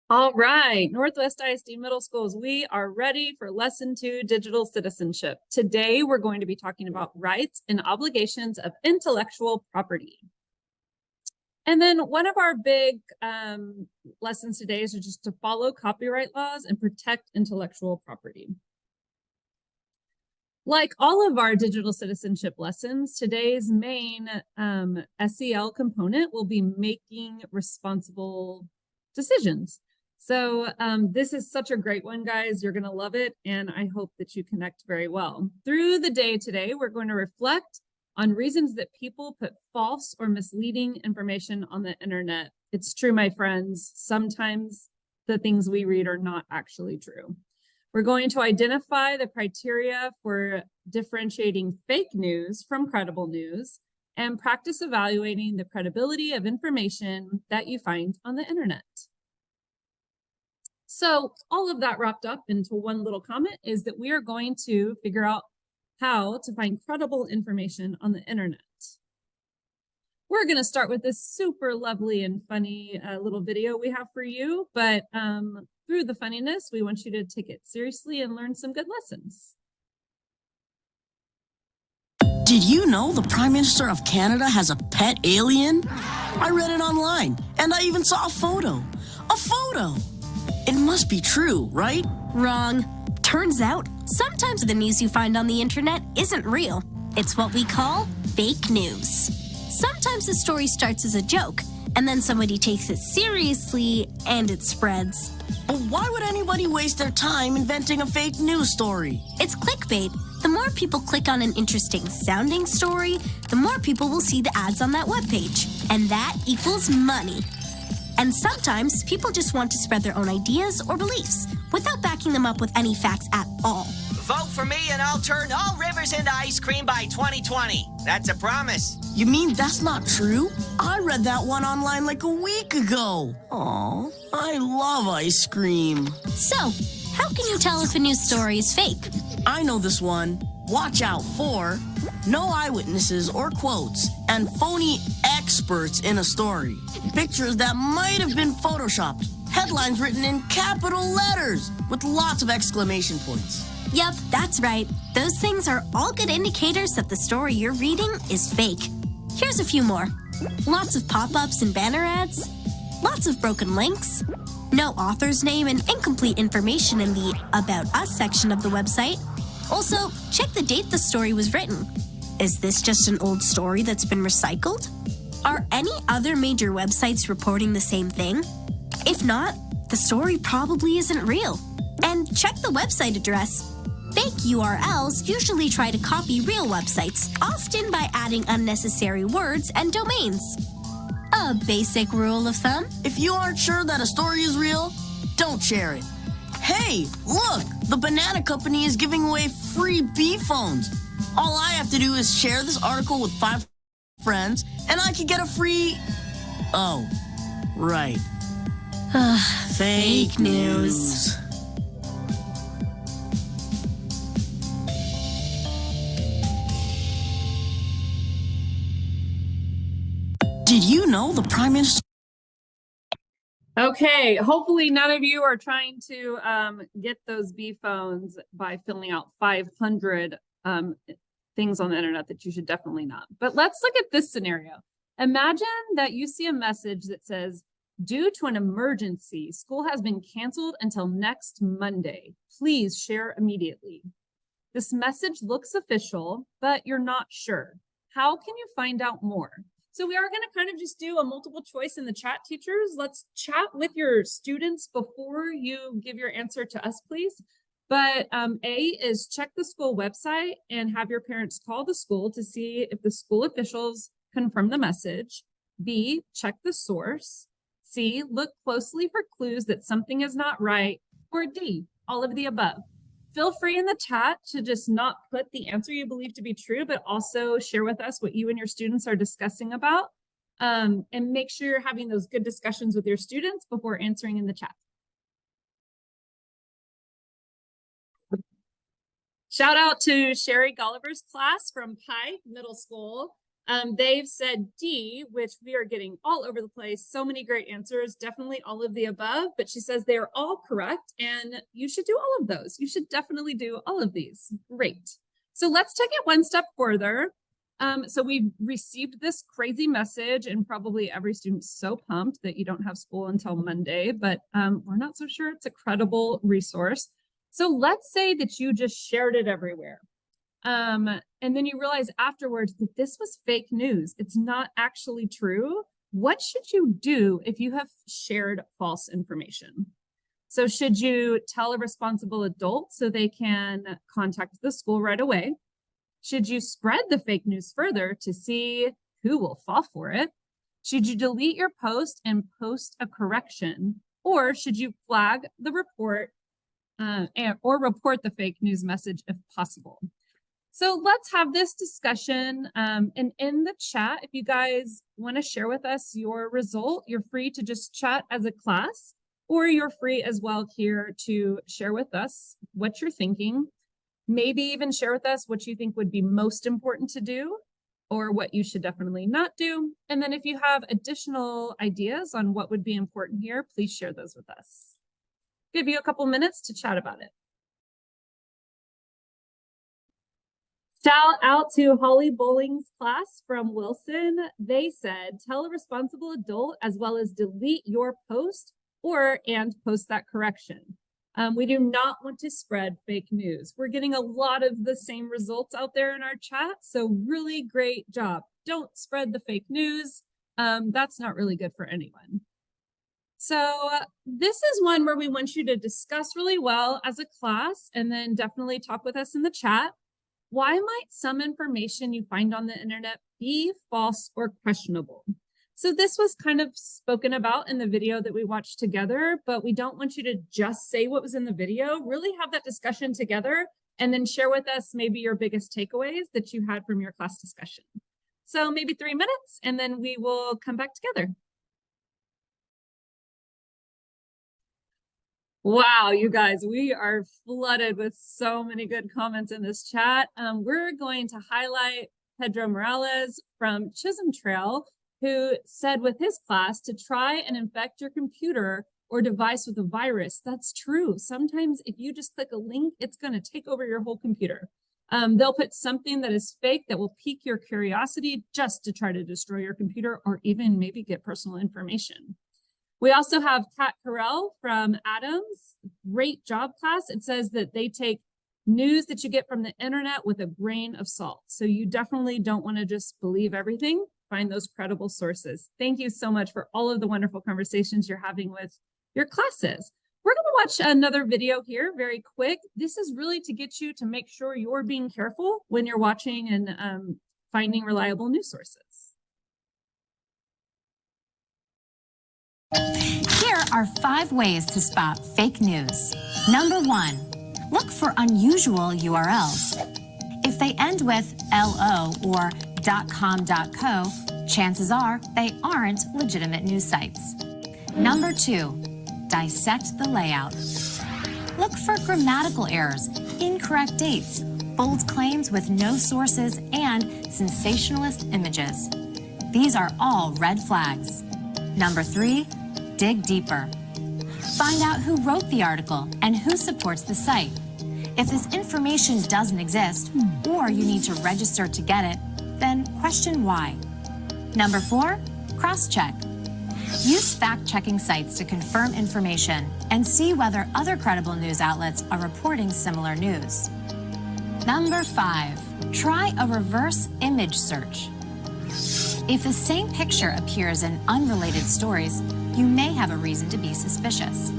All right, Northwest ISD Middle Schools, we are ready for Lesson 2, Digital Citizenship. Today, we're going to be talking about rights and obligations of intellectual property. And then one of our big lessons today is just to follow copyright laws and protect intellectual property. Like all of our digital citizenship lessons, today's main SEL component will be making responsible decisions. So this is such a great one, guys. You're going to love it, and I hope that you connect very well. Through the day today, we're going to reflect on reasons that people put false or misleading information on the internet. It's true, my friends. Sometimes the things we read are not actually true. We're going to identify the criteria for differentiating fake news from credible news and practice evaluating the credibility of information that you find on the internet. So all of that wrapped up into one little comment is that we are going to figure out how to find credible information on the internet. We're going to start with this super lovely and funny little video we have for you, but through the funniness, we want you to take it seriously and learn some good lessons. Did you know the Prime Minister of Canada has a pet alien? I read it online, and I even saw a photo. A photo! It must be true, right? Wrong. Turns out, sometimes the news you find on the internet isn't real. It's what we call fake news. Sometimes the story starts as a joke, and then somebody takes it seriously, and it spreads. But why would anybody waste their time inventing a fake news story? It's clickbait. The more people click on an interesting sounding story, the more people will see the ads on that webpage. And that equals money. And sometimes people just want to spread their own ideas or beliefs without backing them up with any facts at all. Vote for me and I'll turn all rivers into ice cream by 2020. That's a promise. You mean that's not true? I read that one online like a week ago. Aw, I love ice cream. So, how can you tell if a news story is fake? I know this one. Watch out for no eyewitnesses or quotes and phony experts in a story. Pictures that might have been photoshopped. Headlines written in capital letters with lots of exclamation points. Yep, that's right. Those things are all good indicators that the story you're reading is fake. Here's a few more. Lots of pop-ups and banner ads. Lots of broken links. No author's name and incomplete information in the About Us section of the website. Also, check the date the story was written. Is this just an old story that's been recycled? Are any other major websites reporting the same thing? If not, the story probably isn't real. And check the website address. Fake URLs usually try to copy real websites, often by adding unnecessary words and domains. A basic rule of thumb: if you aren't sure that a story is real, don't share it. Hey, look, the banana company is giving away free bee phones. All I have to do is share this article with 5 friends, and I can get a free... Oh, right. Fake news. Did you know the Prime Minister... Okay, hopefully none of you are trying to get those B phones by filling out 500 things on the internet that you should definitely not. But let's look at this scenario. Imagine that you see a message that says, due to an emergency, school has been canceled until next Monday. Please share immediately. This message looks official, but you're not sure. How can you find out more? So we are going to kind of just do a multiple choice in the chat, teachers. Let's chat with your students before you give your answer to us, please. But A is check the school website and have your parents call the school to see if the school officials confirm the message. B, check the source. C, look closely for clues that something is not right. Or D, all of the above. Feel free in the chat to just not put the answer you believe to be true, but also share with us what you and your students are discussing about. And make sure you're having those good discussions with your students before answering in the chat. Shout out to Sherry Gulliver's class from Pike Middle School. They've said D, which we are getting all over the place. So many great answers, definitely all of the above, but she says they are all correct and you should do all of those. You should definitely do all of these. Great. So let's take it one step further. So we've received this crazy message and probably every student's so pumped that you don't have school until Monday, but we're not so sure it's a credible resource. So let's say that you just shared it everywhere. And then you realize afterwards that this was fake news. It's not actually true. What should you do if you have shared false information? So should you tell a responsible adult so they can contact the school right away? Should you spread the fake news further to see who will fall for it? Should you delete your post and post a correction? Or should you flag the report or report the fake news message if possible? So let's have this discussion. And in the chat, if you guys want to share with us your result, you're free to just chat as a class, or you're free as well here to share with us what you're thinking. Maybe even share with us what you think would be most important to do or what you should definitely not do. And then if you have additional ideas on what would be important here, please share those with us. Give you a couple minutes to chat about it. Shout out to Holly Bowling's class from Wilson. They said, tell a responsible adult as well as delete your post and post that correction. We do not want to spread fake news. We're getting a lot of the same results out there in our chat. So really great job. Don't spread the fake news. That's not really good for anyone. So this is one where we want you to discuss really well as a class and then definitely talk with us in the chat. Why might some information you find on the internet be false or questionable? So this was kind of spoken about in the video that we watched together, but we don't want you to just say what was in the video, really have that discussion together and then share with us maybe your biggest takeaways that you had from your class discussion. So maybe 3 minutes and then we will come back together. Wow, you guys, we are flooded with so many good comments in this chat. We're going to highlight Pedro Morales from Chisholm Trail, who said with his class to try and infect your computer or device with a virus. That's true. Sometimes if you just click a link, it's going to take over your whole computer. They'll put something that is fake that will pique your curiosity just to try to destroy your computer or even maybe get personal information. We also have Kat Carell from Adams. Great job, class. It says that they take news that you get from the internet with a grain of salt. So you definitely don't want to just believe everything. Find those credible sources. Thank you so much for all of the wonderful conversations you're having with your classes. We're going to watch another video here very quick. This is really to get you to make sure you're being careful when you're watching and finding reliable news sources. Here are 5 ways to spot fake news. Number 1, look for unusual URLs. If they end with .lo or .com.co, chances are they aren't legitimate news sites. Number 2, dissect the layout. Look for grammatical errors, incorrect dates, bold claims with no sources, and sensationalist images. These are all red flags. Number 3, dig deeper. Find out who wrote the article and who supports the site. If this information doesn't exist, or you need to register to get it, then question why. Number 4, cross-check. Use fact-checking sites to confirm information and see whether other credible news outlets are reporting similar news. Number 5, try a reverse image search. If the same picture appears in unrelated stories, you may have a reason to be suspicious.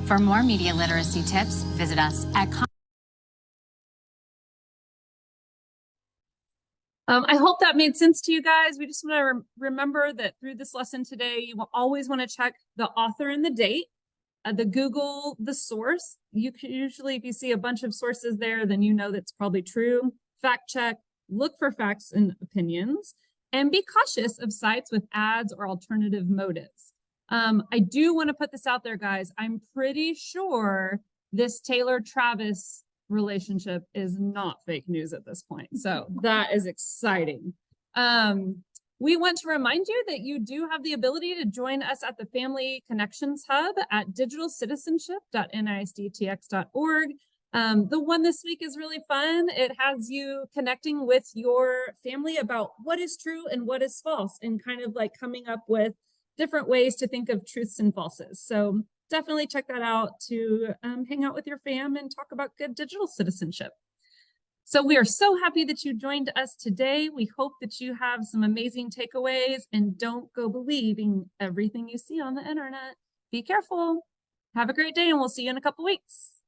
For more media literacy tips, visit us at I hope that made sense to you guys. We just want to remember that through this lesson today, you will always want to check the author and the date, the source. You can usually, if you see a bunch of sources there, then you know that's probably true. Fact check, look for facts and opinions, and be cautious of sites with ads or alternative motives. I do want to put this out there, guys. I'm pretty sure this Taylor-Travis relationship is not fake news at this point. So that is exciting. We want to remind you that you do have the ability to join us at the Family Connections Hub at digitalcitizenship.nisdtx.org. The one this week is really fun. It has you connecting with your family about what is true and what is false, and kind of like coming up with different ways to think of truths and falses. So definitely check that out to hang out with your fam and talk about good digital citizenship. So we are so happy that you joined us today. We hope that you have some amazing takeaways, and don't go believing everything you see on the internet. Be careful. Have a great day, and we'll see you in a couple weeks.